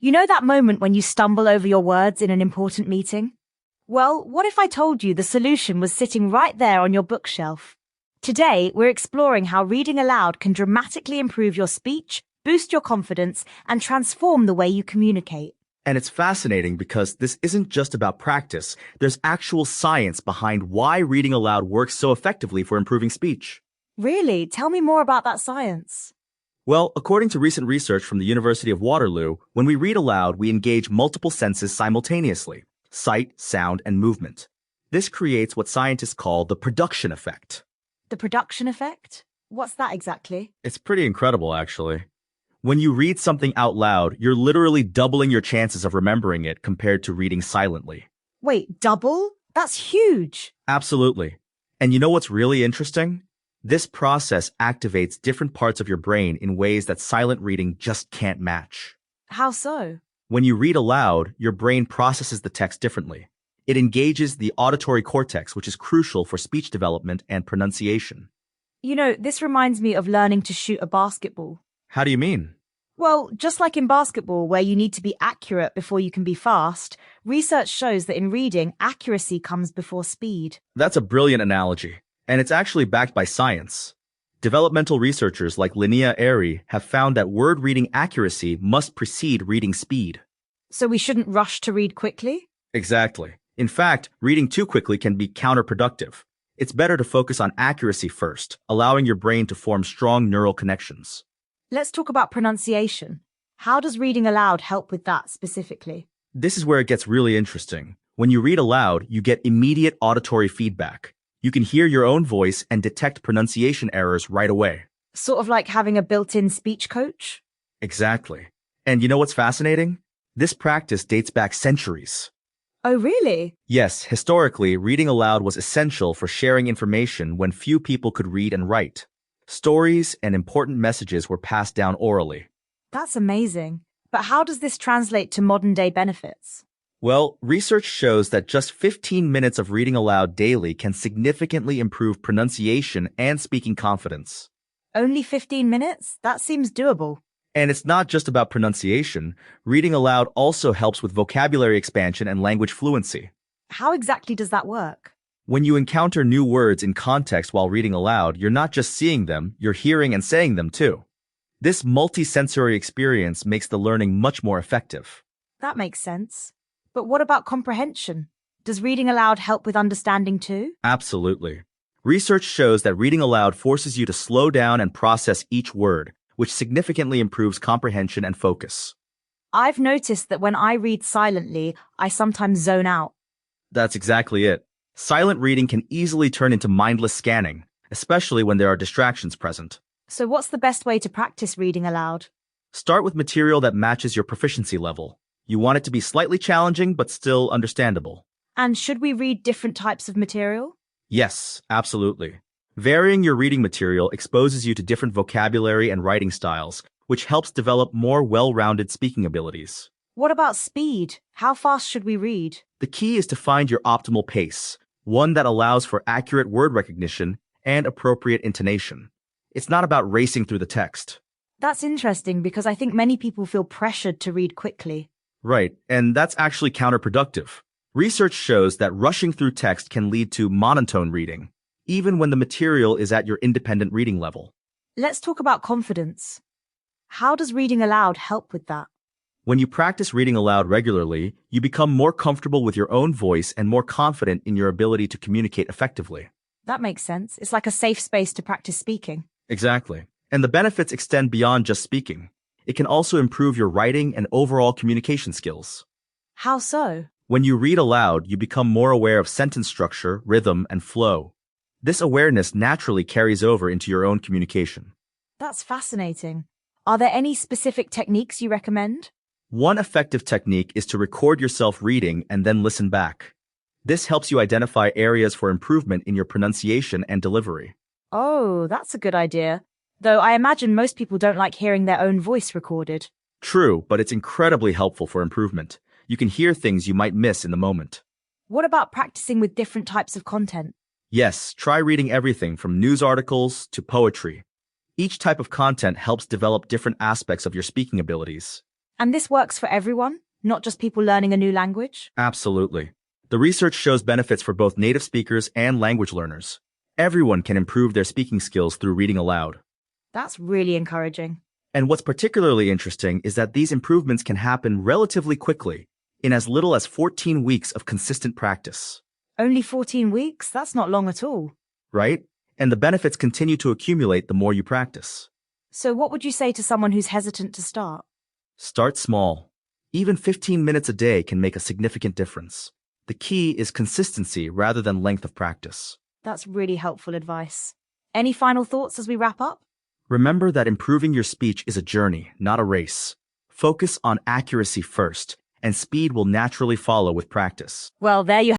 You know that moment when you stumble over your words in an important meeting? Well, what if I told you the solution was sitting right there on your bookshelf? Today, we're exploring how reading aloud can dramatically improve your speech, boost your confidence, and transform the way you communicate. And it's fascinating because this isn't just about practice. There's actual science behind why reading aloud works so effectively for improving speech. Really? Tell me more about that science. Well, according to recent research from the University of Waterloo, when we read aloud, we engage multiple senses simultaneously: sight, sound, and movement. This creates what scientists call the production effect. The production effect? What's that exactly? It's pretty incredible, actually. When you read something out loud, you're literally doubling your chances of remembering it compared to reading silently. Wait, double? That's huge. Absolutely. And you know what's really interesting? This process activates different parts of your brain in ways that silent reading just can't match. How so? When you read aloud, your brain processes the text differently. It engages the auditory cortex, which is crucial for speech development and pronunciation. You know, this reminds me of learning to shoot a basketball. How do you mean? Well, just like in basketball, where you need to be accurate before you can be fast, research shows that in reading, accuracy comes before speed. That's a brilliant analogy, and it's actually backed by science. Developmental researchers like Linnea Airy have found that word reading accuracy must precede reading speed. So we shouldn't rush to read quickly? Exactly. In fact, reading too quickly can be counterproductive. It's better to focus on accuracy first, allowing your brain to form strong neural connections. Let's talk about pronunciation. How does reading aloud help with that specifically? This is where it gets really interesting. When you read aloud, you get immediate auditory feedback. You can hear your own voice and detect pronunciation errors right away. Sort of like having a built-in speech coach? Exactly. And you know what's fascinating? This practice dates back centuries. Oh, really? Yes, historically, reading aloud was essential for sharing information when few people could read and write. Stories and important messages were passed down orally. That's amazing. But how does this translate to modern-day benefits? Well, research shows that just 15 minutes of reading aloud daily can significantly improve pronunciation and speaking confidence. Only 15 minutes? That seems doable. And it's not just about pronunciation. Reading aloud also helps with vocabulary expansion and language fluency. How exactly does that work? When you encounter new words in context while reading aloud, you're not just seeing them, you're hearing and saying them too. This multi-sensory experience makes the learning much more effective. That makes sense. But what about comprehension? Does reading aloud help with understanding too? Absolutely. Research shows that reading aloud forces you to slow down and process each word, which significantly improves comprehension and focus. I've noticed that when I read silently, I sometimes zone out. That's exactly it. Silent reading can easily turn into mindless scanning, especially when there are distractions present. So what's the best way to practice reading aloud? Start with material that matches your proficiency level. You want it to be slightly challenging, but still understandable. And should we read different types of material? Yes, absolutely. Varying your reading material exposes you to different vocabulary and writing styles, which helps develop more well-rounded speaking abilities. What about speed? How fast should we read? The key is to find your optimal pace, one that allows for accurate word recognition and appropriate intonation. It's not about racing through the text. That's interesting because I think many people feel pressured to read quickly. Right, and that's actually counterproductive. Research shows that rushing through text can lead to monotone reading, even when the material is at your independent reading level. Let's talk about confidence. How does reading aloud help with that? When you practice reading aloud regularly, you become more comfortable with your own voice and more confident in your ability to communicate effectively. That makes sense. It's like a safe space to practice speaking. Exactly. And the benefits extend beyond just speaking. It can also improve your writing and overall communication skills. How so? When you read aloud, you become more aware of sentence structure, rhythm, and flow. This awareness naturally carries over into your own communication. That's fascinating. Are there any specific techniques you recommend? One effective technique is to record yourself reading and then listen back. This helps you identify areas for improvement in your pronunciation and delivery. Oh, that's a good idea. Though I imagine most people don't like hearing their own voice recorded. True, but it's incredibly helpful for improvement. You can hear things you might miss in the moment. What about practicing with different types of content? Yes, try reading everything from news articles to poetry. Each type of content helps develop different aspects of your speaking abilities. And this works for everyone, not just people learning a new language? Absolutely. The research shows benefits for both native speakers and language learners. Everyone can improve their speaking skills through reading aloud. That's really encouraging. And what's particularly interesting is that these improvements can happen relatively quickly, in as little as 14 weeks of consistent practice. Only 14 weeks? That's not long at all. Right? And the benefits continue to accumulate the more you practice. So what would you say to someone who's hesitant to start? Start small. Even 15 minutes a day can make a significant difference. The key is consistency rather than length of practice. That's really helpful advice. Any final thoughts as we wrap up? Remember that improving your speech is a journey, not a race. Focus on accuracy first, and speed will naturally follow with practice. Well, there you